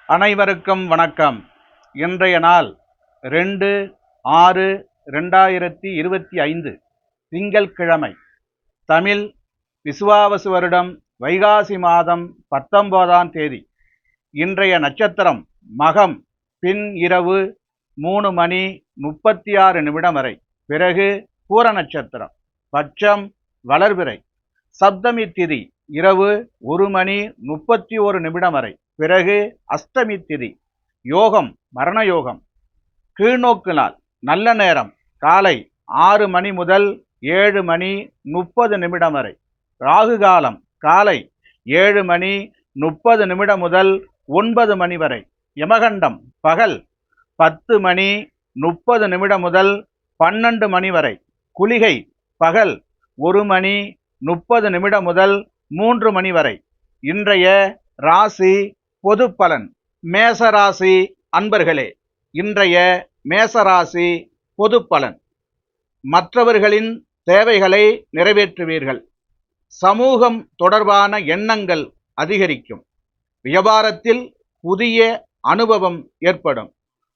அனைவருக்கும் வணக்கம். இன்றைய நாள் 2/6/2025 திங்கள்கிழமை. தமிழ் விசுவாவசு வருடம் வைகாசி மாதம் 19ஆம் தேதி. இன்றைய நட்சத்திரம் மகம். பின் இரவு 3:36 வரை. பிறகு பூர நட்சத்திரம். பட்சம் வளர்பிறை. சப்தமி திதி இரவு 1:31 வரை. பிறகு அஷ்டமி திதி. யோகம் மரண யோகம். கீழ்நோக்கு நாள். நல்ல நேரம் காலை 6 மணி முதல் 7:30 வரை. ராகு காலம் காலை 7:30 முதல் 9 மணி வரை. யமகண்டம் பகல் 10:30 முதல் 12 மணி வரை. குளிகை பகல் 1:30 முதல் 3 மணி வரை. இன்றைய ராசி பொது பலன். மேசராசி அன்பர்களே, இன்றைய மேசராசி பொது பலன். மற்றவர்களின் தேவைகளை நிறைவேற்றுவீர்கள். சமூகம் தொடர்பான எண்ணங்கள் அதிகரிக்கும். வியாபாரத்தில் புதிய அனுபவம் ஏற்படும்.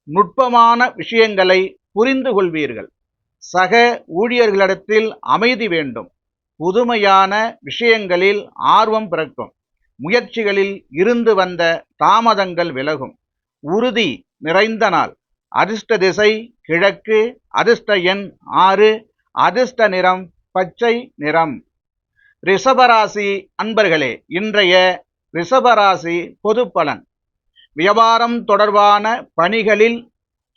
நுட்பமான விஷயங்களை புரிந்து கொள்வீர்கள். சக ஊழியர்களிடத்தில் அமைதி வேண்டும். புதுமையான விஷயங்களில் ஆர்வம் பிறக்கும். முயற்சிகளில் இருந்து வந்த தாமதங்கள் விலகும். உறுதி நிறைந்த நாள். அதிர்ஷ்ட திசை கிழக்கு. அதிர்ஷ்ட எண் 6. அதிர்ஷ்ட நிறம் பச்சை நிறம். ரிஷபராசி அன்பர்களே, இன்றைய ரிஷபராசி பொது பலன். வியாபாரம் தொடர்பான பணிகளில்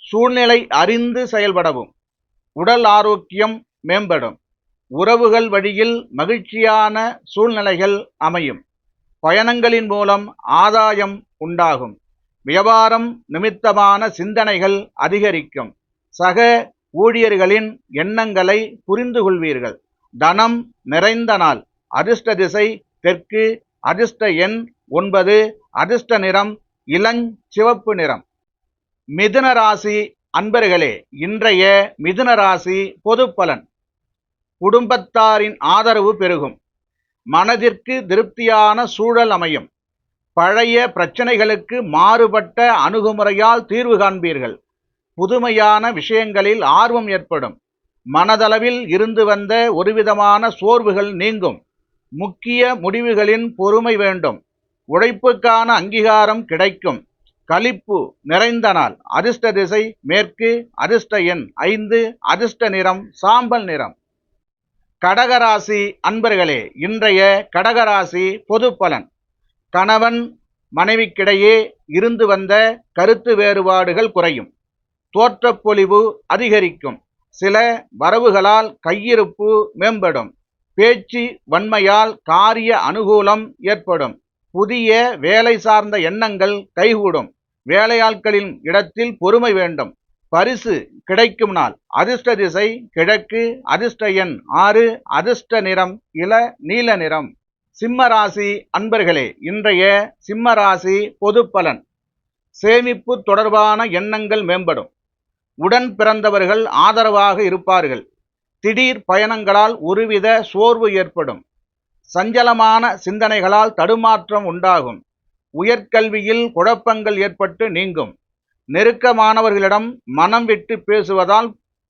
சூழ்நிலை அறிந்து செயல்படவும். உடல் ஆரோக்கியம் மேம்படும். உறவுகள் வழியில் மகிழ்ச்சியான சூழ்நிலைகள் அமையும். பயணங்களின் மூலம் ஆதாயம் உண்டாகும். வியாபாரம் நிமித்தமான சிந்தனைகள் அதிகரிக்கும். சக ஊழியர்களின் எண்ணங்களை புரிந்து கொள்வீர்கள். தனம் நிறைந்த நாள். அதிர்ஷ்ட திசை தெற்கு. அதிர்ஷ்ட எண் 9. அதிர்ஷ்ட நிறம் இளஞ்சிவப்பு நிறம். மிதுன ராசி அன்பர்களே, இன்றைய மிதுன ராசி பொது பலன். குடும்பத்தாரின் ஆதரவு பெருகும். மனதிற்கு திருப்தியான சூழல் அமையும். பழைய பிரச்சனைகளுக்கு மாறுபட்ட அணுகுமுறையால் தீர்வு காண்பீர்கள். புதுமையான விஷயங்களில் ஆர்வம் ஏற்படும். மனதளவில் இருந்து வந்த ஒருவிதமான சோர்வுகள் நீங்கும். முக்கிய முடிவுகளின் பொறுமை வேண்டும். உழைப்புக்கான அங்கீகாரம் கிடைக்கும். களிப்பு நிறைந்த நாள். அதிர்ஷ்ட திசை மேற்கு. அதிர்ஷ்ட எண் 5. அதிர்ஷ்ட நிறம் சாம்பல் நிறம். கடகராசி அன்பர்களே, இன்றைய கடகராசி பொது பலன். கணவன் மனைவிக்கிடையே இருந்து வந்த கருத்து வேறுபாடுகள் குறையும். தோற்றப்பொலிவு அதிகரிக்கும். சில வரவுகளால் கையிருப்பு மேம்படும். பேச்சு வன்மையால் காரிய அனுகூலம் ஏற்படும். புதிய வேலை சார்ந்த எண்ணங்கள் கைகூடும். வேலையாட்களின் இடத்தில் பொறுமை வேண்டும். பரிசு கிடைக்கும் நாள். அதிர்ஷ்ட திசை கிழக்கு. அதிர்ஷ்ட எண் 6. அதிர்ஷ்ட நிறம் இள நீல நிறம். சிம்ம ராசி அன்பர்களே, இன்றைய சிம்ம ராசி பொது பலன். சேமிப்பு தொடர்பான எண்ணங்கள் மேம்படும். உடன் பிறந்தவர்கள் ஆதரவாக இருப்பார்கள். திடீர் பயணங்களால் ஒருவித சோர்வு ஏற்படும். சஞ்சலமான சிந்தனைகளால் தடுமாற்றம் உண்டாகும். உயர்கல்வியில் குழப்பங்கள் ஏற்பட்டு நீங்கும். நெருக்கமானவர்களிடம் மனம் விட்டு பேசுவதால்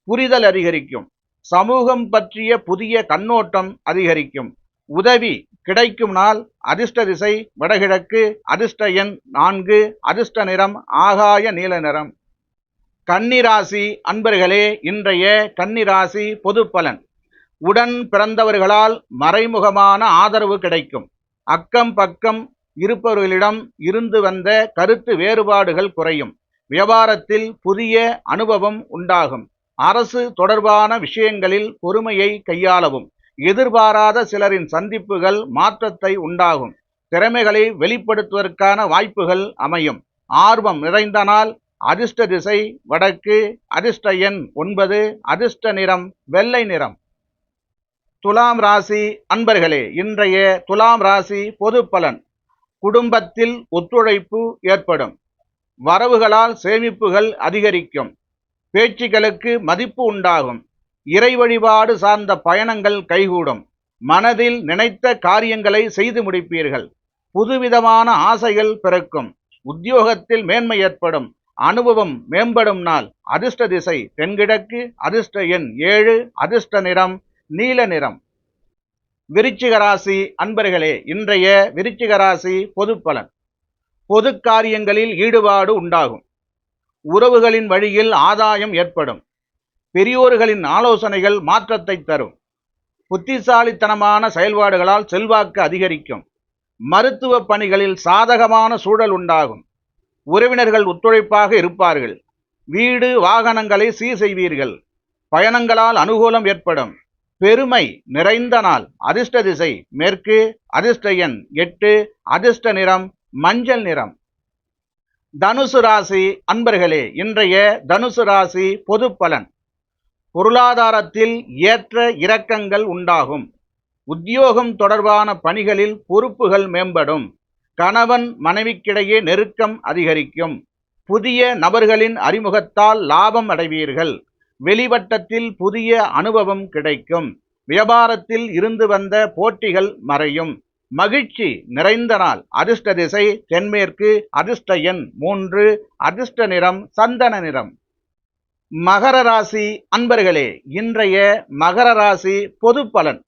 புரிதல் அதிகரிக்கும். சமூகம் பற்றிய புதிய கண்ணோட்டம் அதிகரிக்கும். உதவி கிடைக்கும் நாள். அதிர்ஷ்ட திசை வடகிழக்கு. அதிர்ஷ்ட எண் 4. அதிர்ஷ்ட நிறம் ஆகாய நீல நிறம். கன்னிராசி அன்பர்களே, இன்றைய கன்னிராசி பொது பலன். உடன் பிறந்தவர்களால் மறைமுகமான ஆதரவு கிடைக்கும். அக்கம் பக்கம் இருப்பவர்களிடம் இருந்து வந்த கருத்து வேறுபாடுகள் குறையும். வியாபாரத்தில் புதிய அனுபவம் உண்டாகும். அரசு தொடர்பான விஷயங்களில் பொறுமையை கையாளவும். எதிர்பாராத சிலரின் சந்திப்புகள் மாற்றத்தை உண்டாகும். திறமைகளை வெளிப்படுத்துவதற்கான வாய்ப்புகள் அமையும். ஆர்வம் நிறைந்த நாள். அதிர்ஷ்ட திசை வடக்கு. அதிர்ஷ்ட எண் 9. அதிர்ஷ்ட நிறம் வெள்ளை நிறம். துலாம் ராசி அன்பர்களே, இன்றைய துலாம் ராசி பொது பலன். குடும்பத்தில் ஒத்துழைப்பு ஏற்படும். வரவுகளால் சேமிப்புகள் அதிகரிக்கும். பேச்சுகளுக்கு மதிப்பு உண்டாகும். இறை வழிபாடு சார்ந்த பயணங்கள் கைகூடும். மனதில் நினைத்த காரியங்களை செய்து முடிப்பீர்கள். புதுவிதமான ஆசைகள் பிறக்கும். உத்தியோகத்தில் மேன்மை ஏற்படும். அனுபவம் மேம்படும் நாள். அதிர்ஷ்ட திசை தென்கிழக்கு. அதிர்ஷ்ட எண் 7. அதிர்ஷ்ட நிறம் நீல நிறம். விருச்சிக ராசி அன்பர்களே, இன்றைய விருச்சிக ராசி பொது பலன். பொது காரியங்களில் ஈடுபாடு உண்டாகும். உறவுகளின் வழியில் ஆதாயம் ஏற்படும். பெரியோர்களின் ஆலோசனைகள் மாற்றத்தை தரும். புத்திசாலித்தனமான செயல்பாடுகளால் செல்வாக்கு அதிகரிக்கும். மருத்துவ பணிகளில் சாதகமான சூழல் உண்டாகும். உறவினர்கள் ஒத்துழைப்பாக இருப்பார்கள். வீடு வாகனங்களை சீர் செய்வீர்கள். பயணங்களால் அனுகூலம் ஏற்படும். பெருமை நிறைந்த நாள். அதிர்ஷ்ட திசை மேற்கு. அதிர்ஷ்ட எண் 8. அதிர்ஷ்ட நிறம் மஞ்சள் நிறம். தனுசு ராசி அன்பர்களே, இன்றைய தனுசு ராசி பொது பலன். பொருளாதாரத்தில் ஏற்ற இறக்கங்கள் உண்டாகும். உத்தியோகம் தொடர்பான பணிகளில் பொறுப்புகள் மேம்படும். கணவன் மனைவிக்கிடையே நெருக்கம் அதிகரிக்கும். புதிய நபர்களின் அறிமுகத்தால் லாபம் அடைவீர்கள். வெளிவட்டத்தில் புதிய அனுபவம் கிடைக்கும். வியாபாரத்தில் இருந்து வந்த போட்டிகள் மறையும். மகிழ்ச்சி நிறைந்த நாள். அதிர்ஷ்ட திசை தென்மேற்கு. அதிர்ஷ்ட எண் 3. அதிர்ஷ்ட நிறம் சந்தன நிறம். மகர ராசி அன்பர்களே, இன்றைய மகர ராசி பொது பலன்.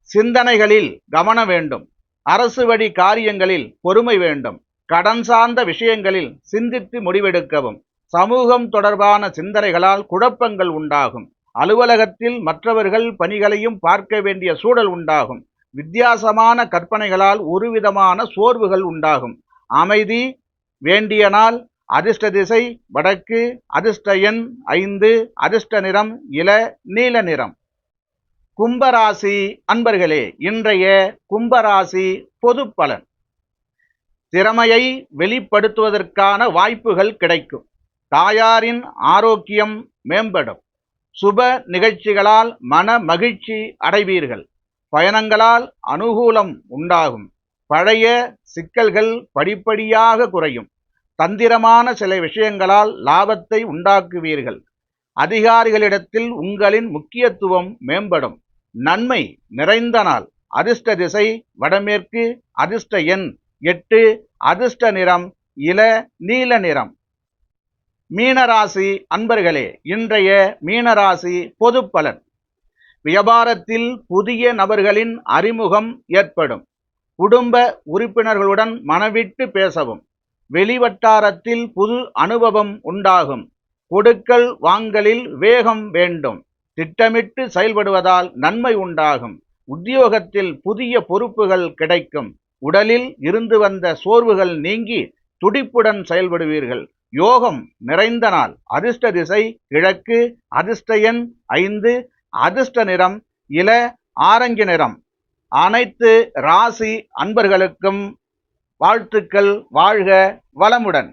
சிந்தனைகளில் கவனம் வேண்டும். அரசு வழி காரியங்களில் பொறுமை வேண்டும். கடன் சார்ந்த விஷயங்களில் சிந்தித்து முடிவெடுக்கவும். சமூகம் தொடர்பான சிந்தனைகளால் குழப்பங்கள் உண்டாகும். அலுவலகத்தில் மற்றவர்கள் பணிகளையும் பார்க்க வேண்டிய சூழல் உண்டாகும். வித்தியாசமான கற்பனைகளால் ஒருவிதமான சோர்வுகள் உண்டாகும். அமைதி வேண்டிய நாள். அதிர்ஷ்ட திசை வடக்கு. அதிர்ஷ்ட எண் 5. அதிர்ஷ்ட நிறம் இள நீல நிறம். கும்பராசி அன்பர்களே, இன்றைய கும்பராசி பொது பலன். திறமையை வெளிப்படுத்துவதற்கான வாய்ப்புகள் கிடைக்கும். தாயாரின் ஆரோக்கியம் மேம்படும். சுப நிகழ்ச்சிகளால் மன மகிழ்ச்சி அடைவீர்கள். பயணங்களால் அனுகூலம் உண்டாகும். பழைய சிக்கல்கள் படிப்படியாக குறையும். தந்திரமான சில விஷயங்களால் லாபத்தை உண்டாக்குவீர்கள். அதிகாரிகளிடத்தில் உங்களின் முக்கியத்துவம் மேம்படும். நன்மை நிறைந்த நாள். அதிர்ஷ்ட திசை வடமேற்கு. அதிர்ஷ்ட எண் 8. அதிர்ஷ்ட நிறம் இள நீல நிறம். மீனராசி அன்பர்களே, இன்றைய மீனராசி பொது பலன். வியாபாரத்தில் புதிய நபர்களின் அறிமுகம் ஏற்படும். குடும்ப உறுப்பினர்களுடன் மனவிட்டு பேசவும். வெளிவட்டாரத்தில் புது அனுபவம் உண்டாகும். கொடுக்கல் வாங்கலில் வேகம் வேண்டும். திட்டமிட்டு செயல்படுவதால் நன்மை உண்டாகும். உத்தியோகத்தில் புதிய பொறுப்புகள் கிடைக்கும். உடலில் இருந்து வந்த சோர்வுகள் நீங்கி துடிப்புடன் செயல்படுவீர்கள். யோகம் நிறைந்த நாள். அதிர்ஷ்ட திசை கிழக்கு. அதிர்ஷ்ட எண் 5. அதிர்ஷ்ட நிறம் இள ஆரஞ்சு நிறம். அனைத்து ராசி அன்பர்களுக்கும் வாழ்த்துக்கள். வாழ்க வளமுடன்.